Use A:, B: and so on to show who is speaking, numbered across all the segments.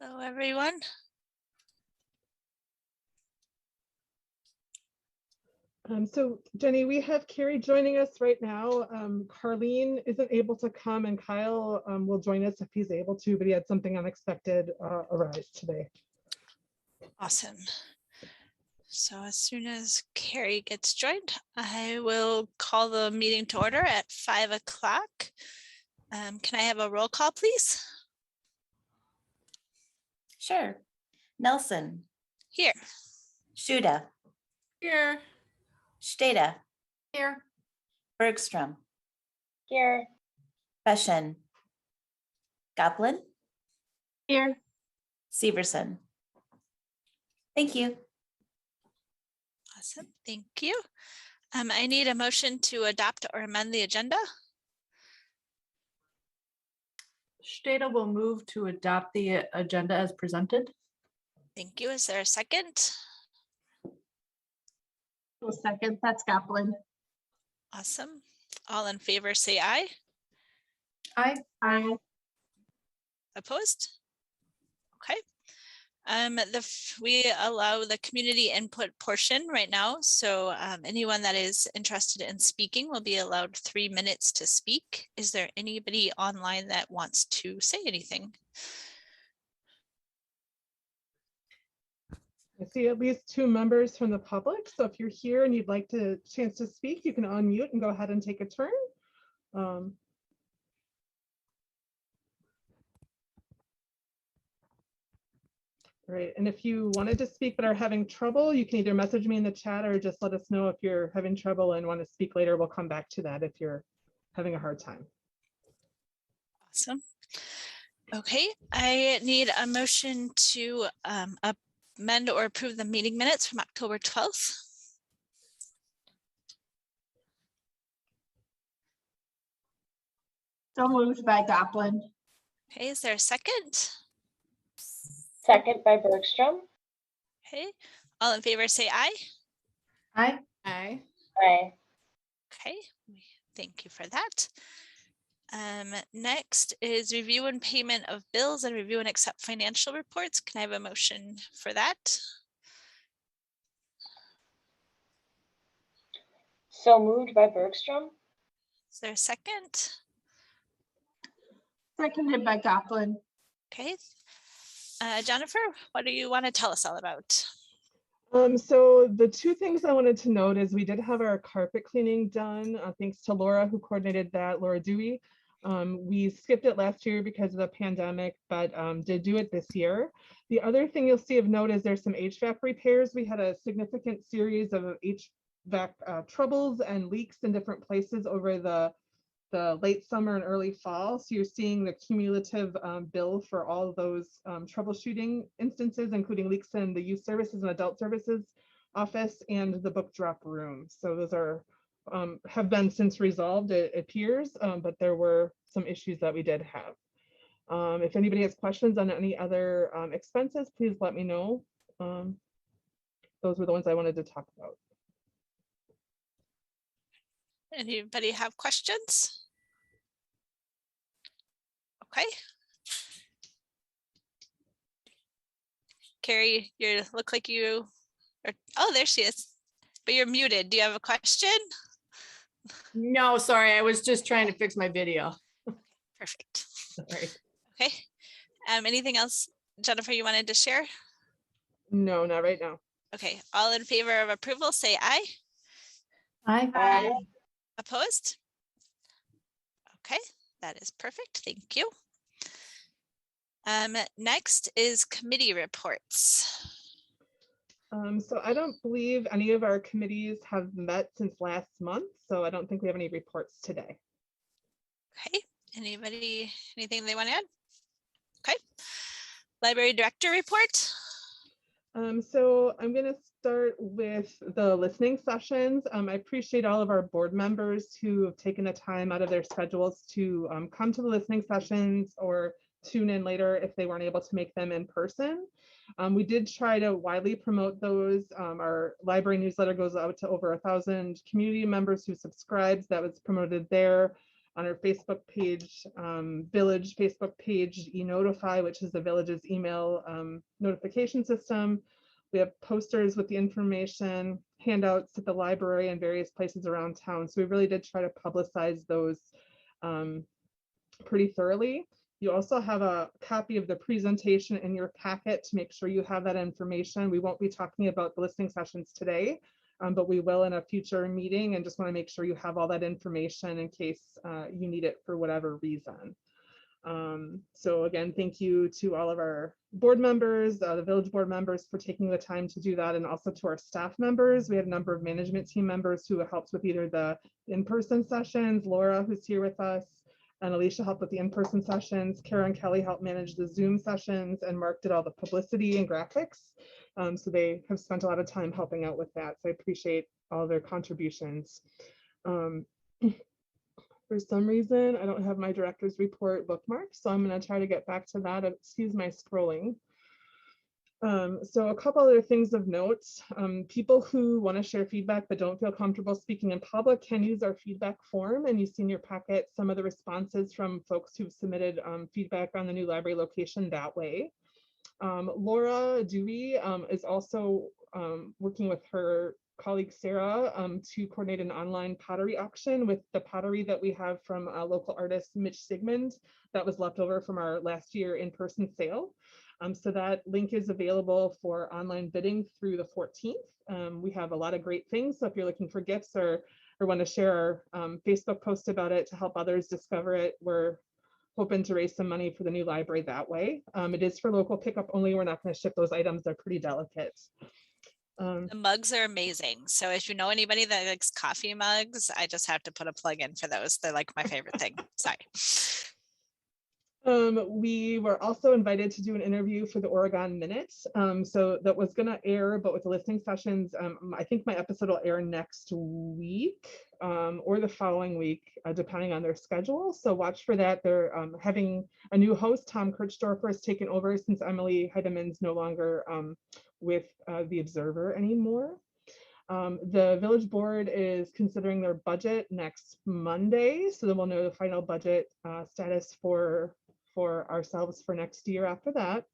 A: Hello, everyone.
B: So Jenny, we have Carrie joining us right now. Carlene isn't able to come, and Kyle will join us if he's able to, but he had something unexpected arise today.
A: Awesome. So as soon as Carrie gets joined, I will call the meeting to order at 5 o'clock. Can I have a roll call, please?
C: Sure. Nelson,
A: Here.
C: Shuda,
D: Here.
C: Stata,
D: Here.
C: Bergstrom,
E: Here.
C: Beshen, Goblin,
E: Here.
C: Severson. Thank you.
A: Awesome. Thank you. I need a motion to adopt or amend the agenda.
D: Stata will move to adopt the agenda as presented.
A: Thank you. Is there a second?
E: A second, that's Goblin.
A: Awesome. All in favor, say aye.
E: Aye.
A: Opposed? Okay. We allow the community input portion right now. So anyone that is interested in speaking will be allowed 3 minutes to speak. Is there anybody online that wants to say anything?
B: I see at least 2 members from the public. So if you're here and you'd like to chance to speak, you can unmute and go ahead and take a turn. Right, and if you wanted to speak but are having trouble, you can either message me in the chat or just let us know if you're having trouble and want to speak later. We'll come back to that if you're having a hard time.
A: Awesome. Okay, I need a motion to amend or approve the meeting minutes from October 12th.
E: So moved by Goblin.
A: Okay, is there a second?
E: Second by Bergstrom.
A: Okay, all in favor say aye.
D: Aye.
E: Aye.
A: Okay, thank you for that. Next is review and payment of bills and review and accept financial reports. Can I have a motion for that?
E: So moved by Bergstrom.
A: Is there a second?
E: Seconded by Goblin.
A: Okay. Jennifer, what do you want to tell us all about?
B: So the 2 things I wanted to note is we did have our carpet cleaning done, thanks to Laura who coordinated that, Laura Dewey. We skipped it last year because of the pandemic, but did do it this year. The other thing you'll see of note is there's some HVAC repairs. We had a significant series of HVAC troubles and leaks in different places over the late summer and early fall. So you're seeing the cumulative bill for all of those troubleshooting instances, including leaks in the youth services and adult services office and the book drop room. So those are have been since resolved, it appears, but there were some issues that we did have. If anybody has questions on any other expenses, please let me know. Those were the ones I wanted to talk about.
A: Anybody have questions? Okay. Carrie, you look like you are, oh, there she is, but you're muted. Do you have a question?
F: No, sorry, I was just trying to fix my video.
A: Perfect.
B: Sorry.
A: Okay. Anything else, Jennifer, you wanted to share?
B: No, not right now.
A: Okay. All in favor of approval, say aye.
D: Aye.
A: Opposed? Okay, that is perfect. Thank you. Next is committee reports.
B: So I don't believe any of our committees have met since last month, so I don't think we have any reports today.
A: Okay, anybody, anything they want to add? Okay, library director report.
B: So I'm going to start with the listening sessions. I appreciate all of our board members who have taken the time out of their schedules to come to the listening sessions or tune in later if they weren't able to make them in person. We did try to widely promote those. Our library newsletter goes out to over 1,000 community members who subscribes. That was promoted there. on our Facebook page, Village Facebook page, eNotify, which is the Village's email notification system. We have posters with the information, handouts at the library and various places around town. So we really did try to publicize those pretty thoroughly. You also have a copy of the presentation in your packet to make sure you have that information. We won't be talking about the listening sessions today, but we will in a future meeting, and just want to make sure you have all that information in case you need it for whatever reason. So again, thank you to all of our board members, the village board members, for taking the time to do that, and also to our staff members. We have a number of management team members who helped with either the in-person sessions, Laura, who's here with us, and Alicia helped with the in-person sessions. Karen Kelly helped manage the Zoom sessions, and Mark did all the publicity and graphics. So they have spent a lot of time helping out with that. So I appreciate all their contributions. For some reason, I don't have my director's report bookmarked, so I'm going to try to get back to that. Excuse my scrolling. So a couple other things of note. People who want to share feedback but don't feel comfortable speaking in public can use our feedback form, and you see in your packet some of the responses from folks who've submitted feedback on the new library location that way. Laura Dewey is also working with her colleague Sarah to coordinate an online pottery auction with the pottery that we have from local artist Mitch Sigmund that was left over from our last year in-person sale. So that link is available for online bidding through the 14th. We have a lot of great things. So if you're looking for gifts or want to share our Facebook post about it to help others discover it, we're hoping to raise some money for the new library that way. It is for local pickup only. We're not going to ship those items. They're pretty delicate.
A: The mugs are amazing. So if you know anybody that likes coffee mugs, I just have to put a plug in for those. They're like my favorite thing. Sorry.
B: We were also invited to do an interview for the Oregon Minute. So that was going to air, but with the listening sessions, I think my episode will air next week or the following week, depending on their schedule. So watch for that. They're having a new host. Tom Kirchdorfer has taken over since Emily Heidemann's no longer with the Observer anymore. The village board is considering their budget next Monday, so then we'll know the final budget status for ourselves for next year after that.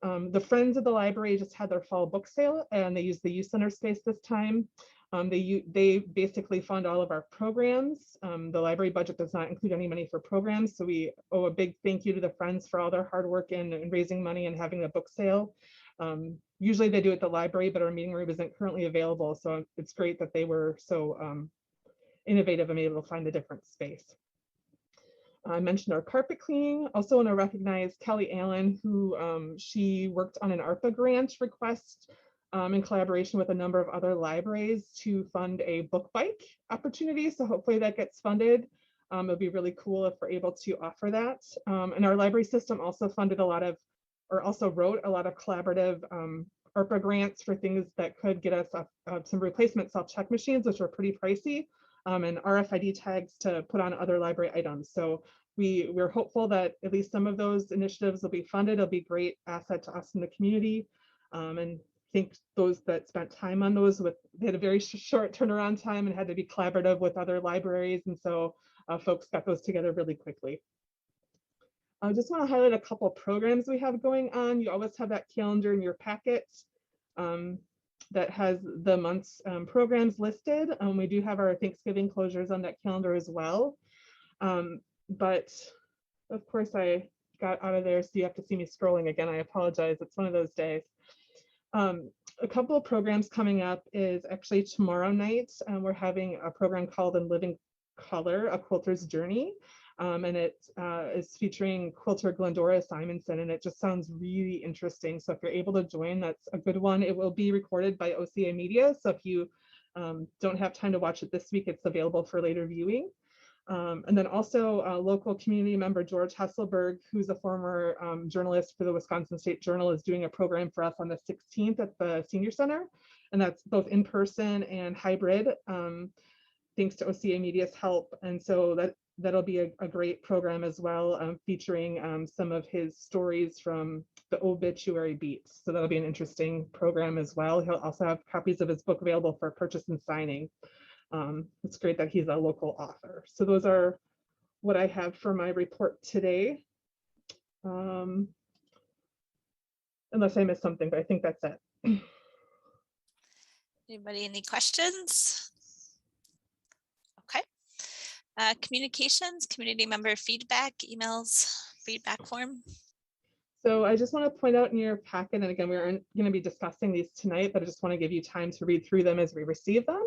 B: The Friends of the Library just had their fall book sale, and they used the youth center space this time. They basically fund all of our programs. The library budget does not include any money for programs, so we owe a big thank you to the Friends for all their hard work in raising money and having a book sale. Usually they do it at the library, but our meeting room isn't currently available, so it's great that they were so innovative and able to find a different space. I mentioned our carpet cleaning. Also want to recognize Kelly Allen, who she worked on an ARPA grant request in collaboration with a number of other libraries to fund a book bike opportunity. So hopefully that gets funded. It'll be really cool if we're able to offer that. And our library system also funded a lot of, or also wrote a lot of collaborative ARPA grants for things that could get us some replacement self-check machines, which are pretty pricey, and RFID tags to put on other library items. So we're hopeful that at least some of those initiatives will be funded. It'll be a great asset to us in the community. And I think those that spent time on those, they had a very short turnaround time and had to be collaborative with other libraries. And so folks got those together really quickly. I just want to highlight a couple of programs we have going on. You always have that calendar in your packet that has the month's programs listed. We do have our Thanksgiving closures on that calendar as well. But of course I got out of there, so you have to see me scrolling again. I apologize, it's one of those days. A couple of programs coming up is actually tomorrow night. We're having a program called In Living Color, A Quilter's Journey. And it is featuring quilter Glendora Simonson, and it just sounds really interesting. So if you're able to join, that's a good one. It will be recorded by OCA Media. So if you don't have time to watch it this week, it's available for later viewing. And then also local community member George Hesselberg, who's a former journalist for the Wisconsin State Journal, is doing a program for us on the 16th at the Senior Center. And that's both in person and hybrid, thanks to OCA Media's help. And so that'll be a great program as well, featuring some of his stories from the obituary beats. So that'll be an interesting program as well. He'll also have copies of his book available for purchase and signing. It's great that he's a local author. So those are what I have for my report today. Unless I missed something, but I think that's it.
A: Anybody, any questions? Okay. Communications, community member feedback, emails, feedback form.
B: So I just want to point out in your packet, and again, we aren't going to be discussing these tonight, but I just want to give you time to read through them as we receive them.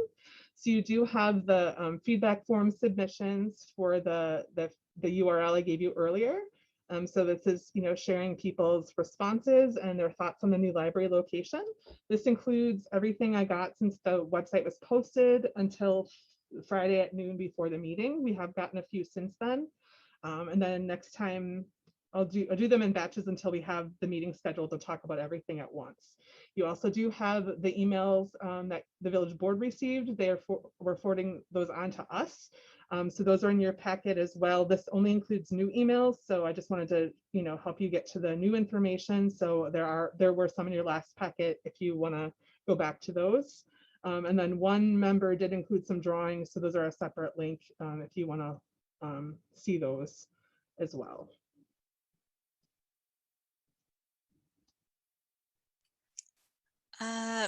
B: So you do have the feedback form submissions for the URL I gave you earlier. So this is, sharing people's responses and their thoughts on the new library location. This includes everything I got since the website was posted until Friday at noon before the meeting. We have gotten a few since then. And then next time I'll do them in batches until we have the meeting scheduled to talk about everything at once. You also do have the emails that the village board received. We're forwarding those on to us. So those are in your packet as well. This only includes new emails. So I just wanted to, help you get to the new information. So there were some in your last packet if you want to go back to those. And then one member did include some drawings. So those are a separate link if you want to see those as well.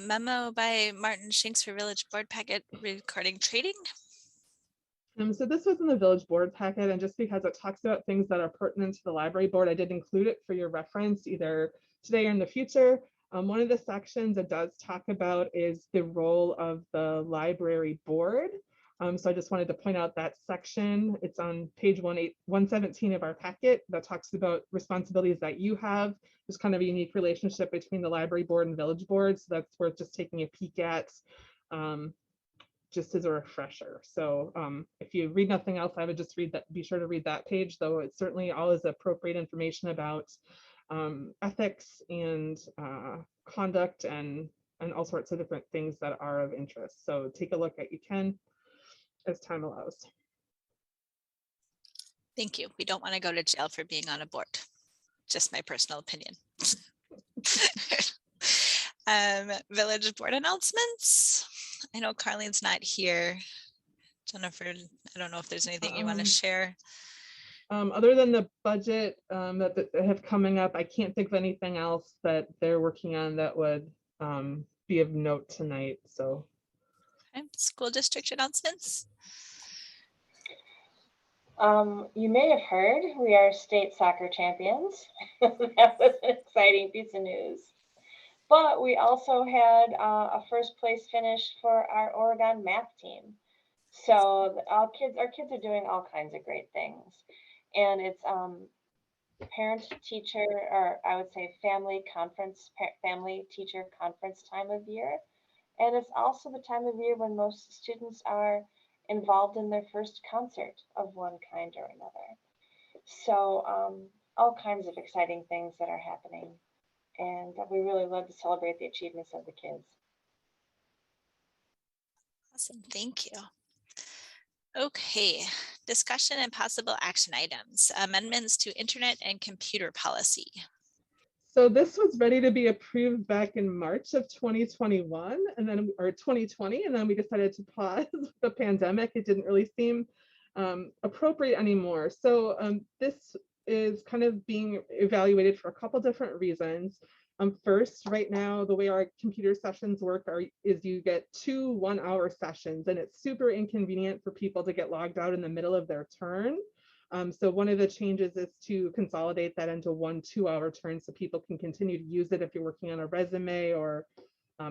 A: Memo by Martin Shanks for Village Board Packet regarding trading.
B: So this was in the village board packet, and just because it talks about things that are pertinent to the library board, I did include it for your reference either today or in the future. One of the sections it does talk about is the role of the library board. So I just wanted to point out that section. It's on page 117 of our packet that talks about responsibilities that you have. There's kind of a unique relationship between the library board and village board. So that's worth just taking a peek at. Just as a refresher. So if you read nothing else, I would just be sure to read that page, though it's certainly all is appropriate information about ethics and conduct and all sorts of different things that are of interest. So take a look at you can as time allows.
A: Thank you. We don't want to go to jail for being on a board. Just my personal opinion. Village board announcements. I know Carlene's not here. Jennifer, I don't know if there's anything you want to share.
B: Other than the budget that they have coming up, I can't think of anything else that they're working on that would be of note tonight. So,
A: Okay. School district announcements.
E: You may have heard we are state soccer champions. That was an exciting piece of news. But we also had a first place finish for our Oregon math team. So our kids are doing all kinds of great things. And it's parent teacher, or I would say family teacher conference time of year. And it's also the time of year when most students are involved in their first concert of one kind or another. So all kinds of exciting things that are happening. And we really love to celebrate the achievements of the kids.
A: Awesome, thank you. Okay, discussion and possible action items. Amendments to internet and computer policy.
B: So this was ready to be approved back in March of 2021 and then, or 2020, and then we decided to pause with the pandemic. It didn't really seem appropriate anymore. So this is kind of being evaluated for a couple different reasons. First, right now, the way our computer sessions work is you get 2 one-hour sessions, and it's super inconvenient for people to get logged out in the middle of their turn. So one of the changes is to consolidate that into 1 2-hour turn so people can continue to use it if you're working on a resume or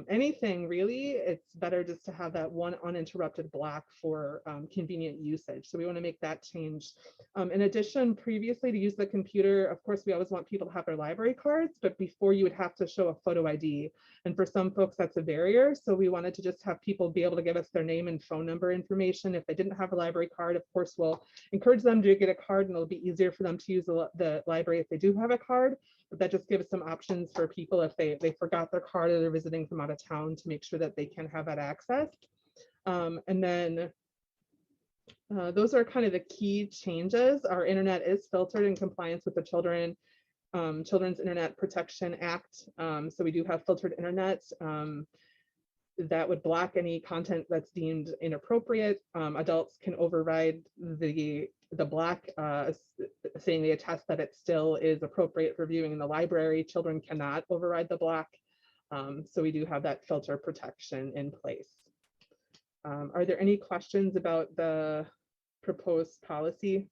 B: anything really. It's better just to have that one uninterrupted block for convenient usage. So we want to make that change. In addition, previously to use the computer, of course, we always want people to have their library cards, but before you would have to show a photo ID. And for some folks, that's a barrier. So we wanted to just have people be able to give us their name and phone number information. If they didn't have a library card, of course, we'll encourage them to get a card, and it'll be easier for them to use the library if they do have a card. But that just gives some options for people if they forgot their card or they're visiting from out of town to make sure that they can have that access. And then those are kind of the key changes. Our internet is filtered in compliance with the Children's Internet Protection Act. So we do have filtered internet. that would block any content that's deemed inappropriate. Adults can override the block, saying they attest that it still is appropriate for viewing in the library. Children cannot override the block. So we do have that filter protection in place. Are there any questions about the proposed policy?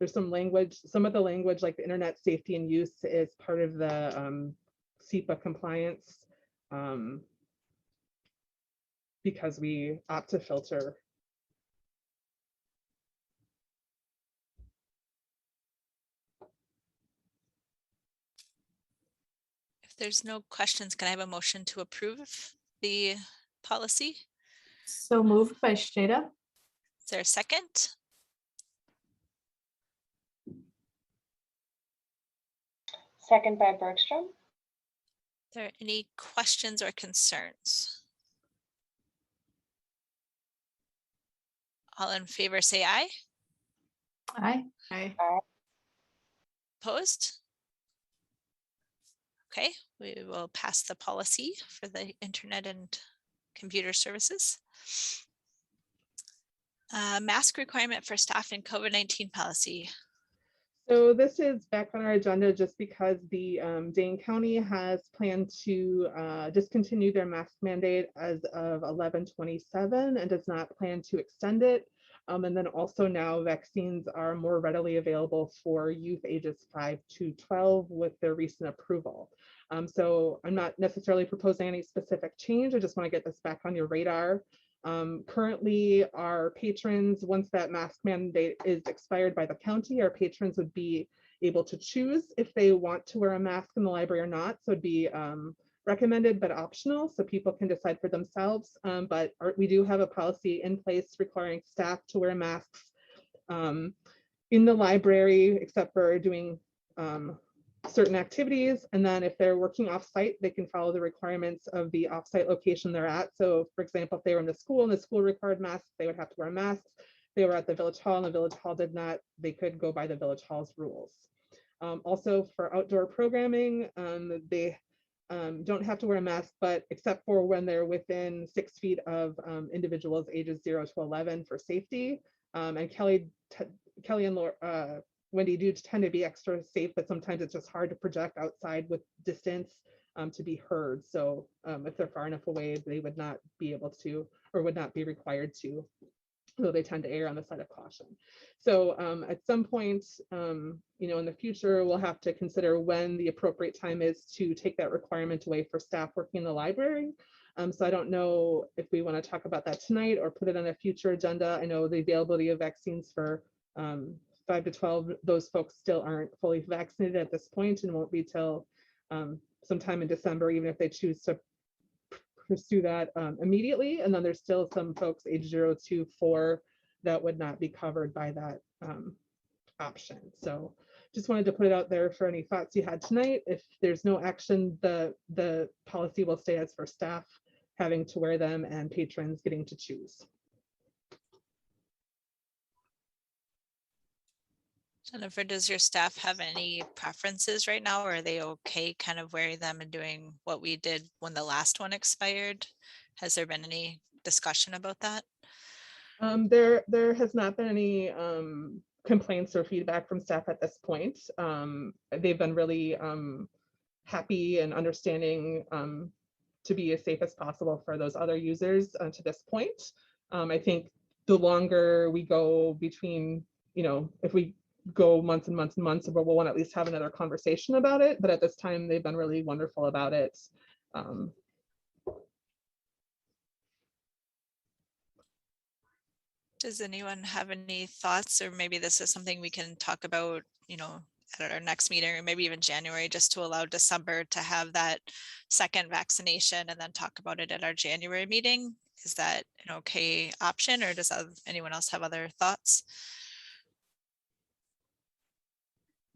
B: There's some language, some of the language like the internet safety and use is part of the SEPA compliance, because we opt to filter.
A: If there's no questions, can I have a motion to approve the policy?
D: So moved by Stata.
A: Is there a second?
E: Second by Bergstrom.
A: Are there any questions or concerns? All in favor, say aye.
D: Aye.
F: Aye.
A: Opposed? Okay, we will pass the policy for the internet and computer services. Mask requirement for staff in COVID-19 policy.
B: So this is back on our agenda just because the Dane County has planned to discontinue their mask mandate as of 11/27 and does not plan to extend it. And then also now vaccines are more readily available for youth ages 5 to 12 with their recent approval. So I'm not necessarily proposing any specific change. I just want to get this back on your radar. Currently, our patrons, once that mask mandate is expired by the county, our patrons would be able to choose if they want to wear a mask in the library or not. So it'd be recommended but optional, so people can decide for themselves. But we do have a policy in place requiring staff to wear masks in the library, except for doing certain activities. And then if they're working off-site, they can follow the requirements of the off-site location they're at. So for example, if they were in the school and the school required masks, they would have to wear masks. If they were at the village hall and the village hall did not, they could go by the village hall's rules. Also for outdoor programming, they don't have to wear a mask, but except for when they're within 6 feet of individuals ages 0 to 11 for safety. And Kelly and Laura, Wendy do tend to be extra safe, but sometimes it's just hard to project outside with distance to be heard. So if they're far enough away, they would not be able to, or would not be required to, though they tend to err on the side of caution. So at some point, in the future, we'll have to consider when the appropriate time is to take that requirement away for staff working in the library. So I don't know if we want to talk about that tonight or put it on a future agenda. I know the availability of vaccines for 5 to 12, those folks still aren't fully vaccinated at this point and won't be till sometime in December, even if they choose to pursue that immediately. And then there's still some folks age 0 to 4 that would not be covered by that option. So just wanted to put it out there for any thoughts you had tonight. If there's no action, the policy will stay as for staff having to wear them and patrons getting to choose.
A: Jennifer, does your staff have any preferences right now, or are they okay kind of wearing them and doing what we did when the last one expired? Has there been any discussion about that?
B: There has not been any complaints or feedback from staff at this point. They've been really happy and understanding to be as safe as possible for those other users to this point. I think the longer we go between, if we go months and months and months, we'll want to at least have another conversation about it. But at this time, they've been really wonderful about it.
A: Does anyone have any thoughts, or maybe this is something we can talk about, at our next meeting, or maybe even January, just to allow December to have that second vaccination and then talk about it at our January meeting? Is that an okay option, or does anyone else have other thoughts?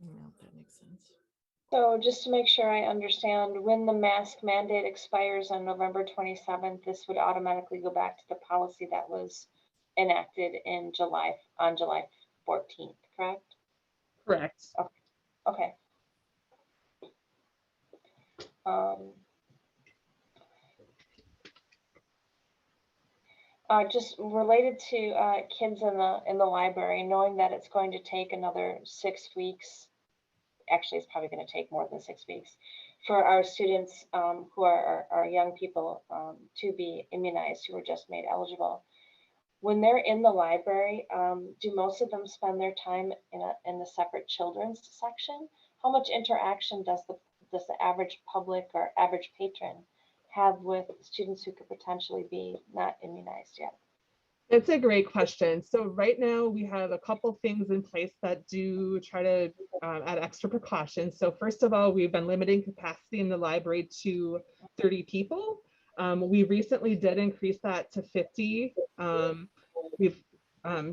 F: No, that makes sense.
E: So just to make sure I understand, when the mask mandate expires on November 27th, this would automatically go back to the policy that was enacted in on July 14th, correct?
B: Correct.
E: Okay. Just related to kids in the library, knowing that it's going to take another 6 weeks. Actually, it's probably going to take more than 6 weeks for our students who are our young people to be immunized, who were just made eligible. When they're in the library, do most of them spend their time in the separate children's section? How much interaction does the average public or average patron have with students who could potentially be not immunized yet?
B: It's a great question. So right now we have a couple things in place that do try to add extra precautions. So first of all, we've been limiting capacity in the library to 30 people. We recently did increase that to 50. We've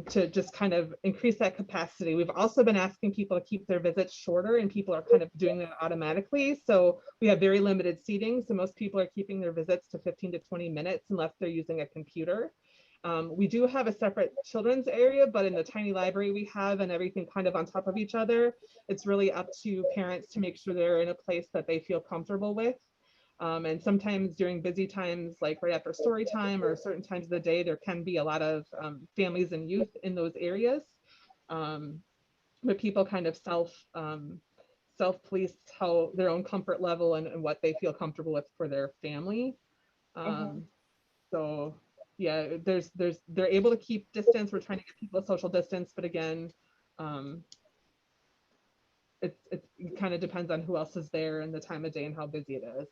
B: to just kind of increase that capacity. We've also been asking people to keep their visits shorter, and people are kind of doing that automatically. So we have very limited seating. So most people are keeping their visits to 15 to 20 minutes unless they're using a computer. We do have a separate children's area, but in the tiny library we have and everything kind of on top of each other, it's really up to parents to make sure they're in a place that they feel comfortable with. And sometimes during busy times, like right after story time or certain times of the day, there can be a lot of families and youth in those areas. But people kind of self-police how their own comfort level and what they feel comfortable with for their family. So yeah, they're able to keep distance. We're trying to get people a social distance, but again, it kind of depends on who else is there and the time of day and how busy it is.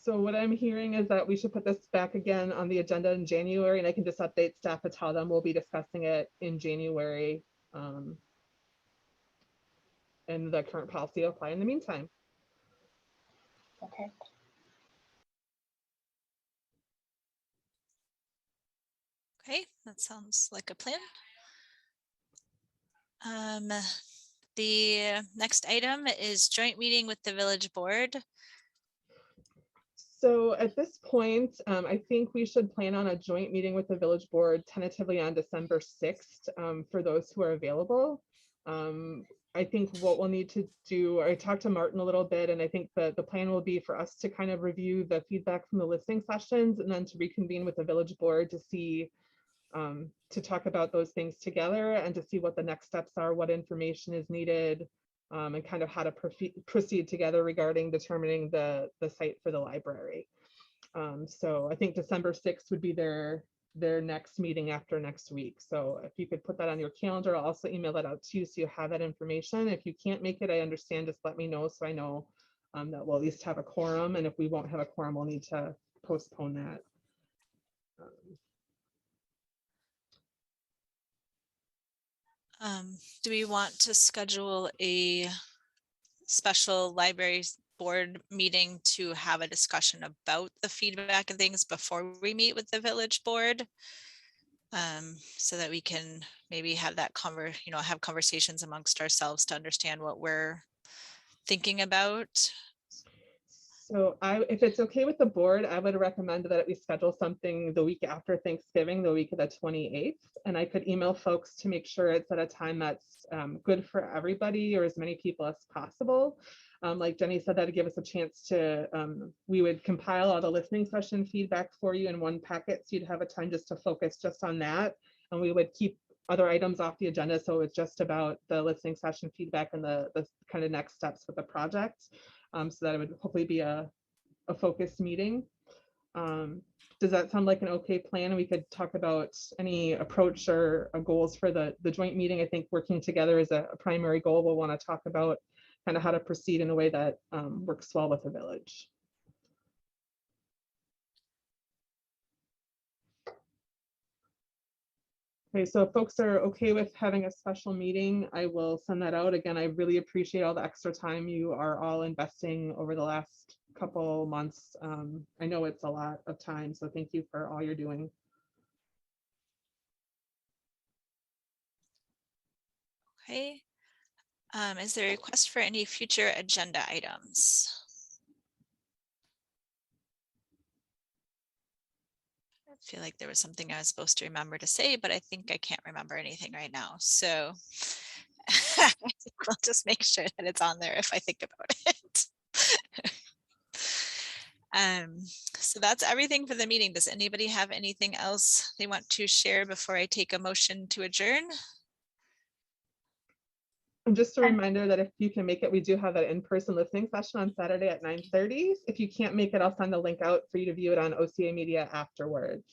B: So what I'm hearing is that we should put this back again on the agenda in January, and I can just update staff to tell them we'll be discussing it in January. And the current policy will apply in the meantime.
E: Okay.
A: Okay, that sounds like a plan. The next item is joint meeting with the village board.
B: So at this point, I think we should plan on a joint meeting with the village board tentatively on December 6th for those who are available. I think what we'll need to do, I talked to Martin a little bit, and I think the plan will be for us to kind of review the feedback from the listening sessions and then to reconvene with the village board to see, to talk about those things together and to see what the next steps are, what information is needed, and kind of how to proceed together regarding determining the site for the library. So I think December 6th would be their next meeting after next week. So if you could put that on your calendar, I'll also email that out to you so you have that information. If you can't make it, I understand, just let me know so I know that we'll at least have a quorum. And if we won't have a quorum, we'll need to postpone that.
A: Do we want to schedule a special library board meeting to have a discussion about the feedback and things before we meet with the village board? So that we can maybe have that have conversations amongst ourselves to understand what we're thinking about.
B: So if it's okay with the board, I would recommend that we schedule something the week after Thanksgiving, the week of the 28th. And I could email folks to make sure it's at a time that's good for everybody or as many people as possible. Like Jenny said, that'd give us a chance to, we would compile all the listening session feedback for you in one packet. So you'd have a time just to focus just on that. And we would keep other items off the agenda. So it's just about the listening session feedback and the kind of next steps with the project. So that it would hopefully be a focused meeting. Does that sound like an okay plan? We could talk about any approach or goals for the joint meeting. I think working together is a primary goal. We'll want to talk about kind of how to proceed in a way that works well with the village. Okay, so if folks are okay with having a special meeting, I will send that out. Again, I really appreciate all the extra time you are all investing over the last couple months. I know it's a lot of time, so thank you for all you're doing.
A: Okay. Is there a request for any future agenda items? feel like there was something I was supposed to remember to say, but I think I can't remember anything right now. So I think we'll just make sure that it's on there if I think about it. So that's everything for the meeting. Does anybody have anything else they want to share before I take a motion to adjourn?
B: And just a reminder that if you can make it, we do have an in-person listening session on Saturday at 9:30. If you can't make it, I'll send a link out for you to view it on OCA Media afterwards.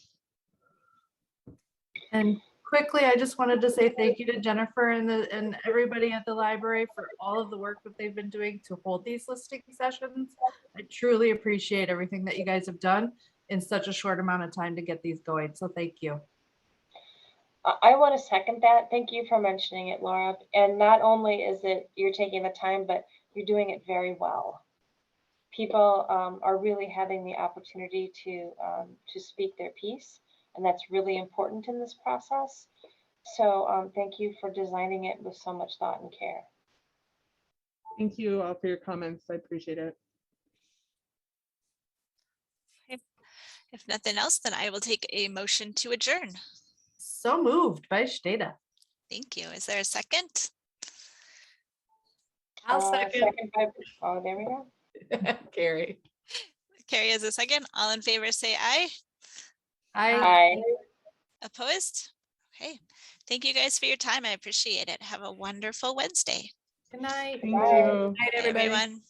D: And quickly, I just wanted to say thank you to Jennifer and everybody at the library for all of the work that they've been doing to hold these listening sessions. I truly appreciate everything that you guys have done in such a short amount of time to get these going. So thank you.
E: I want to second that. Thank you for mentioning it, Laura. And not only is it you're taking the time, but you're doing it very well. People are really having the opportunity to speak their piece, and that's really important in this process. So thank you for designing it with so much thought and care.
B: Thank you all for your comments. I appreciate it.
A: If nothing else, then I will take a motion to adjourn.
D: So moved by Steda.
A: Thank you. Is there a second?
D: I'll second.
E: Oh, there we go.
D: Carrie.
A: Carrie is a second. All in favor, say aye.
E: Hi.
A: Opposed? Okay. Thank you guys for your time. I appreciate it. Have a wonderful Wednesday.
D: Good night.
B: Thank
E: Bye.
B: you.
D: Night,
A: Bye,
D: everybody.
A: everyone.